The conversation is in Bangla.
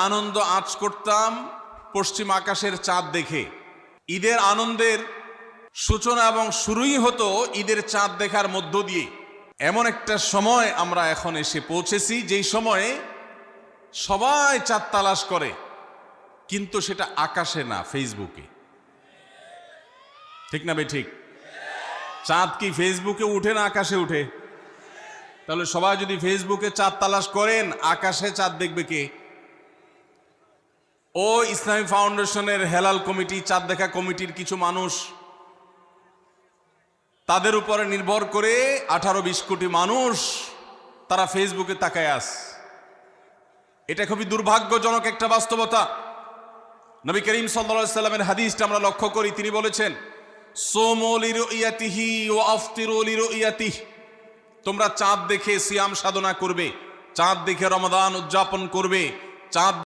আনন্দ আঁচ করতাম পশ্চিম আকাশের চাঁদ দেখে। ঈদের আনন্দের সূচনা এবং শুরুই হতো ঈদের চাঁদ দেখার মধ্য দিয়ে। এমন একটা সময় আমরা এখন এসে পৌঁছেছি যেই সময়ে সবাই চাঁদ তালাশ করে, কিন্তু সেটা আকাশে না, ফেসবুকে। ঠিক না বে ঠিক? চাঁদ কি ফেসবুকে উঠে না আকাশে উঠে? তাহলে সবাই যদি ফেসবুকে চাঁদ তালাশ করেন, আকাশে চাঁদ দেখবে কে? ও ইসলামী ফাউন্ডেশনের হেলাল কমিটি, চাঁদ দেখা কমিটির কিছু মানুষ, তাদের উপরে নির্ভর করে 18-20 কোটি মানুষ তারা ফেসবুকে তাকায় আছে। এটা খুবই দুর্ভাগ্যজনক একটা বাস্তবতা। নবী করিম সাল্লাল্লাহু আলাইহি সাল্লামের হাদিসটা আমরা লক্ষ্য করি, তিনি বলেছেন, সুমু লিরুইয়াতিহি ওয়া আফতিরু লিরুইয়াতিহি, তোমরা চাঁদ দেখে সিয়াম সাধনা করবে, চাঁদ দেখে রমাদান উদযাপন করবে, চাঁদ